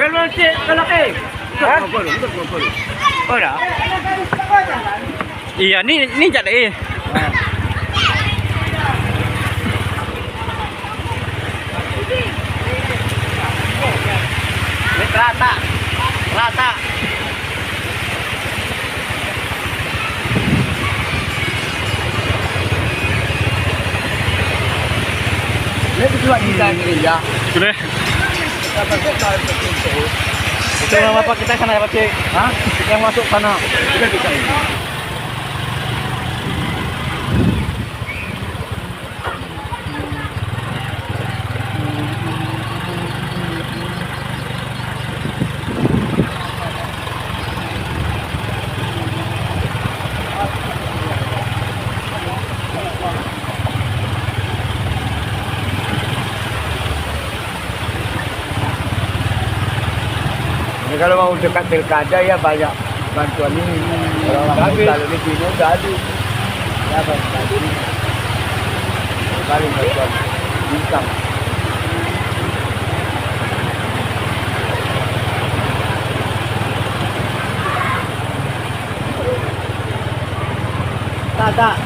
Dalawa si kalaki. Ha? Ora. Iya, ni jadi eh. Rata. Rata. Lebih dua kita ini ya. Sudah. Itu yang apa kita sana dapat sih? Hah? Yang masuk sana. Sudah bisa ini. Ini kalau mau dekat pilkada ya banyak bantuan ini. Kalau di sini tadi ya tadi paling bantuan bintang. Tak.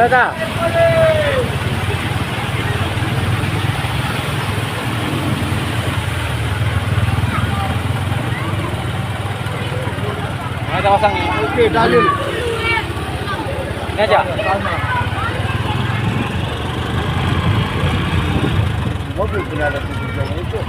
Tak. Ada pasang ni. Okey, dalil. Ni aja. Mobil pun ada 7 itu.